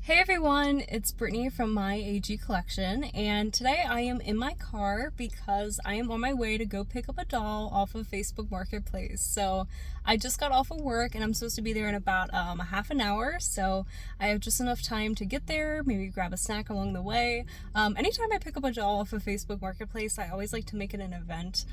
Hey everyone, it's Brittany from my AG collection, and today I am in my car because I am on my way to go pick up a doll off of Facebook Marketplace. So I just got off of work and I'm supposed to be there in about a half an hour, so I have just enough time to get there, maybe grab a snack along the way. Anytime I pick up a doll off of Facebook Marketplace, I always like to make it an event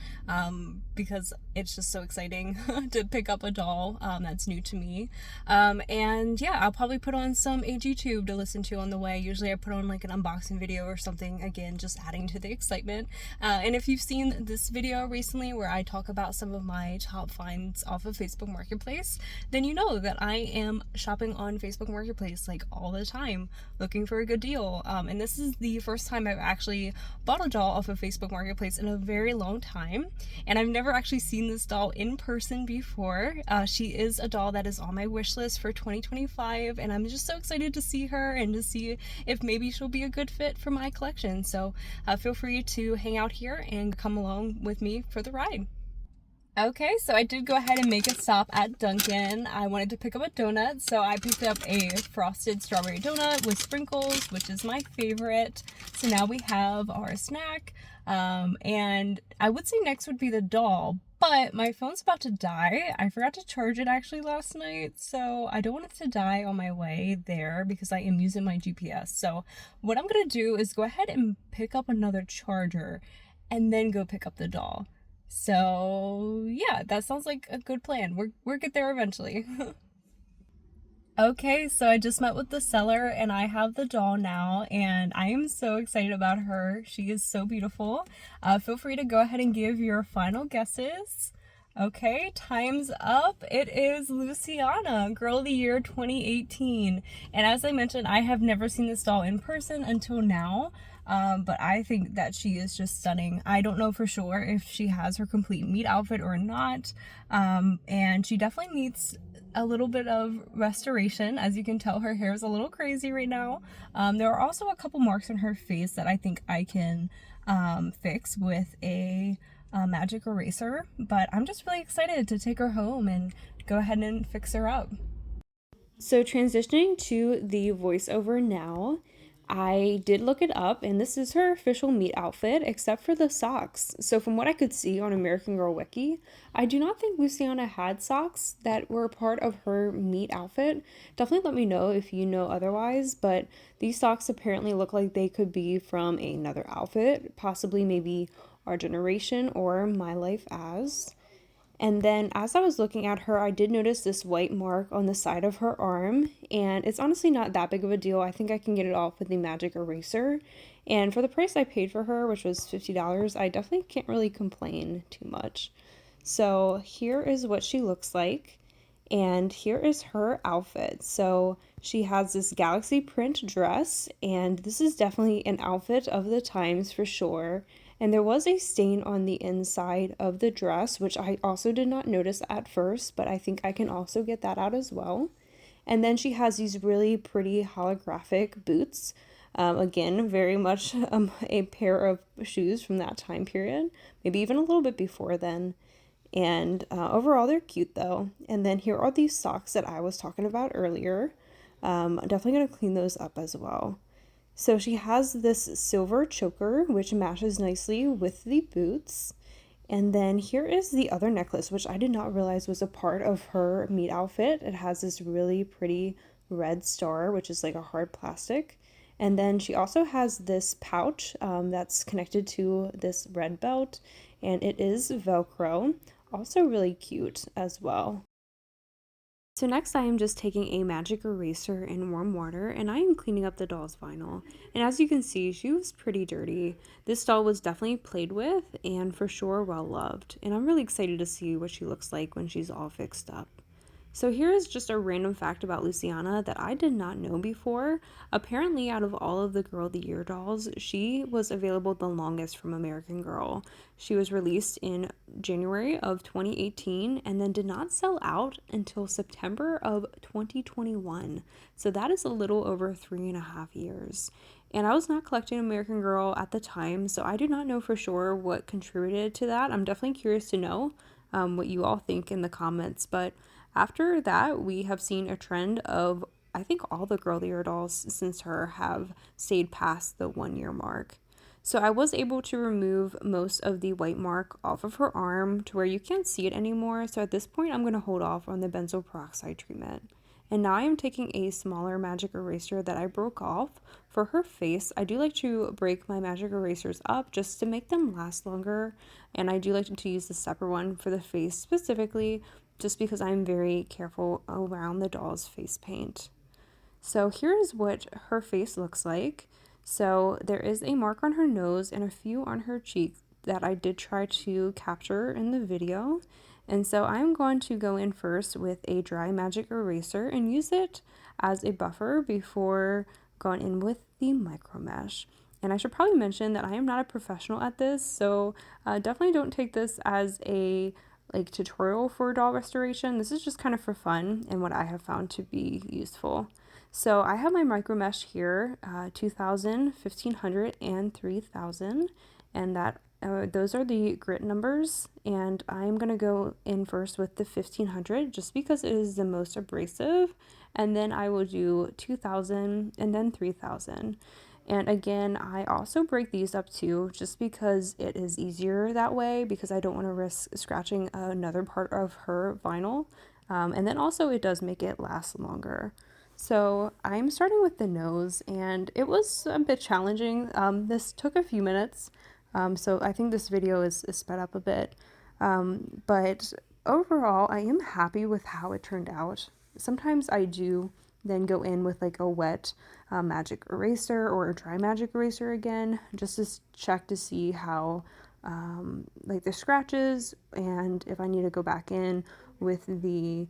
because it's just so exciting to pick up a doll that's new to me. And yeah, I'll probably put on some AG Tube to listen to on the way. Usually I put on like an unboxing video or something, again, just adding to the excitement. And if you've seen this video recently where I talk about some of my top finds off of Facebook Marketplace, then you know that I am shopping on Facebook Marketplace like all the time, looking for a good deal. And this is the first time I've actually bought a doll off of Facebook Marketplace in a very long time. And I've never actually seen this doll in person before. She is a doll that is on my wish list for 2025, and I'm just so excited to see her and to see if maybe she'll be a good fit for my collection. So feel free to hang out here and come along with me for the ride. Okay, so I did go ahead and make a stop at Dunkin'. I wanted to pick up a donut, so I picked up a frosted strawberry donut with sprinkles, which is my favorite. So now we have our snack, and I would say next would be the doll, but my phone's about to die. I forgot to charge it actually last night, so I don't want it to die on my way there because I am using my GPS. So what I'm gonna do is go ahead and pick up another charger and then go pick up the doll. So yeah, that sounds like a good plan. We'll get there eventually. Okay, so I just met with the seller and I have the doll now and I am so excited about her. She is so beautiful. Feel free to go ahead and give your final guesses. Okay, time's up. It is Luciana, Girl of the Year 2018. And as I mentioned, I have never seen this doll in person until now. But I think that she is just stunning. I don't know for sure if she has her complete meat outfit or not. And she definitely needs a little bit of restoration. As you can tell, her hair is a little crazy right now. There are also a couple marks on her face that I think I can fix with a magic eraser, but I'm just really excited to take her home and go ahead and fix her up. So transitioning to the voiceover now, I did look it up and this is her official meet outfit except for the socks. So from what I could see on American Girl Wiki, I do not think Luciana had socks that were part of her meet outfit. Definitely let me know if you know otherwise, but these socks apparently look like they could be from another outfit, possibly maybe Our Generation or My Life As. And then as I was looking at her, I did notice this white mark on the side of her arm, and it's honestly not that big of a deal. I think I can get it off with the magic eraser. And for the price I paid for her, which was $50, I definitely can't really complain too much. So here is what she looks like, and here is her outfit. So she has this galaxy print dress, and this is definitely an outfit of the times for sure. And there was a stain on the inside of the dress, which I also did not notice at first, but I think I can also get that out as well. And then she has these really pretty holographic boots. Again, very much a pair of shoes from that time period, maybe even a little bit before then. And overall, they're cute though. And then here are these socks that I was talking about earlier. I'm definitely going to clean those up as well. So she has this silver choker, which matches nicely with the boots. And then here is the other necklace, which I did not realize was a part of her meet outfit. It has this really pretty red star, which is like a hard plastic. And then she also has this pouch that's connected to this red belt, and it is Velcro. Also really cute as well. So next I am just taking a magic eraser in warm water and I am cleaning up the doll's vinyl. And as you can see, she was pretty dirty. This doll was definitely played with and for sure well loved. And I'm really excited to see what she looks like when she's all fixed up. So here is just a random fact about Luciana that I did not know before. Apparently, out of all of the Girl of the Year dolls, she was available the longest from American Girl. She was released in January of 2018 and then did not sell out until September of 2021. So that is a little over 3.5 years. And I was not collecting American Girl at the time, so I do not know for sure what contributed to that. I'm definitely curious to know what you all think in the comments, but after that, we have seen a trend of I think all the girlier dolls since her have stayed past the 1 year mark. So I was able to remove most of the white mark off of her arm to where you can't see it anymore. So at this point, I'm going to hold off on the benzoyl peroxide treatment. And now I am taking a smaller magic eraser that I broke off for her face. I do like to break my magic erasers up just to make them last longer. And I do like to use the separate one for the face specifically, just because I'm very careful around the doll's face paint. So here's what her face looks like. So there is a mark on her nose and a few on her cheek that I did try to capture in the video. And so I'm going to go in first with a dry magic eraser and use it as a buffer before going in with the micro mesh. And I should probably mention that I am not a professional at this, so definitely don't take this as a tutorial for doll restoration. This is just kind of for fun and what I have found to be useful. So I have my micro mesh here, 2000, 1500, and 3000, and that those are the grit numbers. And I'm gonna go in first with the 1500 just because it is the most abrasive, and then I will do 2000 and then 3000. And again, I also break these up too, just because it is easier that way, because I don't want to risk scratching another part of her vinyl. And then also it does make it last longer. So I'm starting with the nose, and it was a bit challenging. This took a few minutes, so I think this video is sped up a bit. But overall, I am happy with how it turned out. Sometimes I do then go in with like a wet magic eraser or a dry magic eraser again, just to check to see how like the scratches, and if I need to go back in with the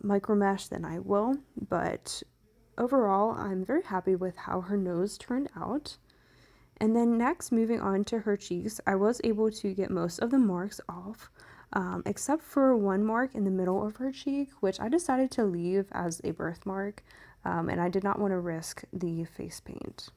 micro mesh, then I will. But overall, I'm very happy with how her nose turned out. And then next, moving on to her cheeks, I was able to get most of the marks off, except for one mark in the middle of her cheek, which I decided to leave as a birthmark, and I did not want to risk the face paint.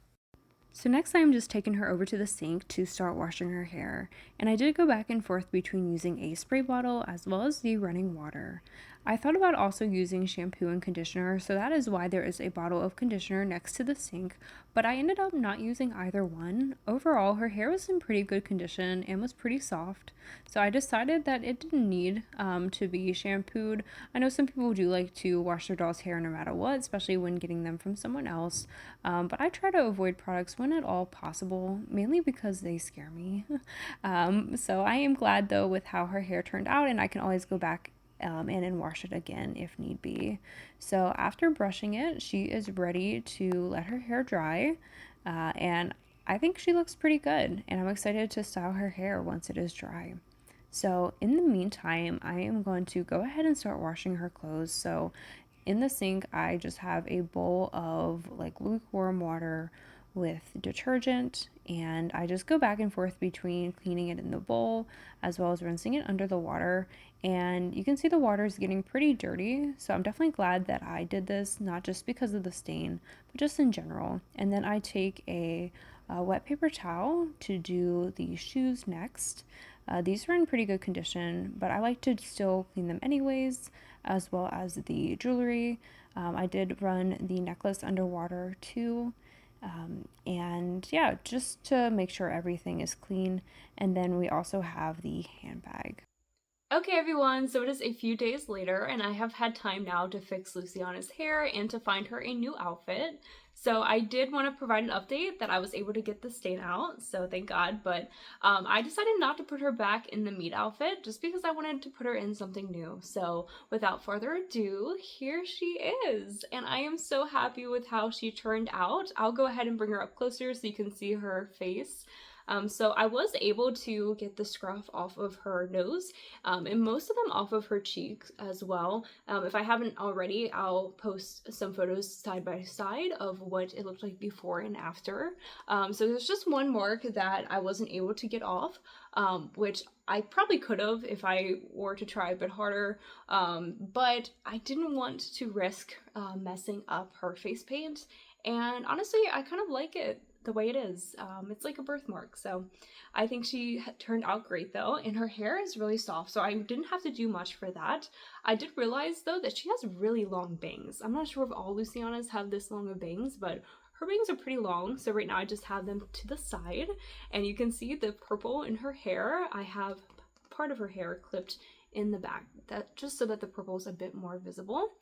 So next I'm just taking her over to the sink to start washing her hair, and I did go back and forth between using a spray bottle as well as the running water. I thought about also using shampoo and conditioner, so that is why there is a bottle of conditioner next to the sink, but I ended up not using either one. Overall, her hair was in pretty good condition and was pretty soft, so I decided that it didn't need to be shampooed. I know some people do like to wash their doll's hair no matter what, especially when getting them from someone else, but I try to avoid products when at all possible, mainly because they scare me. So I am glad though with how her hair turned out, and I can always go back and wash it again if need be. So after brushing it, she is ready to let her hair dry, and I think she looks pretty good, and I'm excited to style her hair once it is dry. So in the meantime, I am going to go ahead and start washing her clothes. So in the sink, I just have a bowl of like lukewarm water with detergent, and I just go back and forth between cleaning it in the bowl as well as rinsing it under the water. And you can see the water is getting pretty dirty, so I'm definitely glad that I did this, not just because of the stain, but just in general. And then I take a wet paper towel to do the shoes next. These are in pretty good condition, but I like to still clean them anyways, as well as the jewelry. I did run the necklace underwater too. And yeah, just to make sure everything is clean. And then we also have the handbag. Okay everyone, so it is a few days later and I have had time now to fix Luciana's hair and to find her a new outfit. So I did want to provide an update that I was able to get the stain out, so thank God, but I decided not to put her back in the meat outfit just because I wanted to put her in something new. So without further ado, here she is, and I am so happy with how she turned out. I'll go ahead and bring her up closer so you can see her face. So I was able to get the scruff off of her nose, and most of them off of her cheeks as well. If I haven't already, I'll post some photos side by side of what it looked like before and after. So there's just one mark that I wasn't able to get off, which I probably could have if I were to try a bit harder, but I didn't want to risk messing up her face paint, and honestly I kind of like it. the way it is. It's like a birthmark. So I think she turned out great though, and her hair is really soft, so I didn't have to do much for that. I did realize though that she has really long bangs. I'm not sure if all Lucianas have this long of bangs, but her bangs are pretty long, so right now I just have them to the side, and you can see the purple in her hair. I have part of her hair clipped in the back, that just so that the purple is a bit more visible.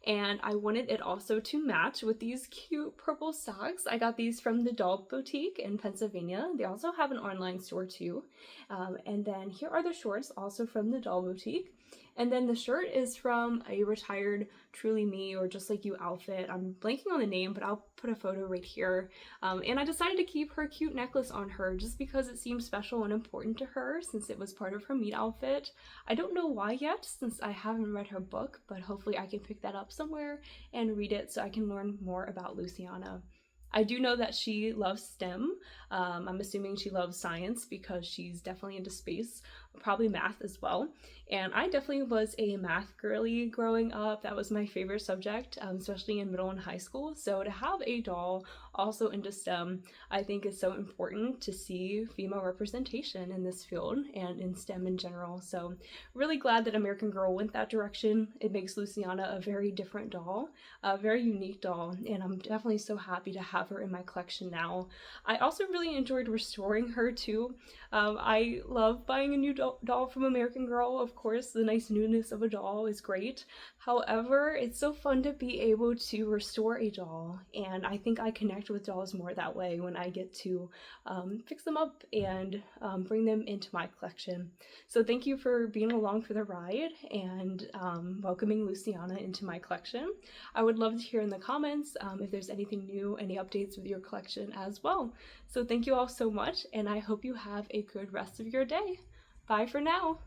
And I wanted it also to match with these cute purple socks. I got these from the Doll Boutique in Pennsylvania. They also have an online store too. And then here are the shorts, also from the Doll Boutique. And then the shirt is from a retired Truly Me or Just Like You outfit. I'm blanking on the name, but I'll put a photo right here. And I decided to keep her cute necklace on her just because it seemed special and important to her since it was part of her meet outfit. I don't know why yet since I haven't read her book, but hopefully I can pick that up somewhere and read it so I can learn more about Luciana. I do know that she loves STEM. I'm assuming she loves science because she's definitely into space, probably math as well. And I definitely was a math girly growing up. That was my favorite subject, especially in middle and high school. So to have a doll also into STEM, I think is so important to see female representation in this field and in STEM in general. So really glad that American Girl went that direction. It makes Luciana a very different doll, a very unique doll, and I'm definitely so happy to have her in my collection now. I also really enjoyed restoring her too. I love buying a new doll from American Girl. Of course, the nice newness of a doll is great. However, it's so fun to be able to restore a doll, and I think I connect with dolls more that way when I get to fix them up and bring them into my collection. So thank you for being along for the ride and welcoming Luciana into my collection. I would love to hear in the comments if there's anything new, any updates with your collection as well. So thank you all so much, and I hope you have a good rest of your day. Bye for now.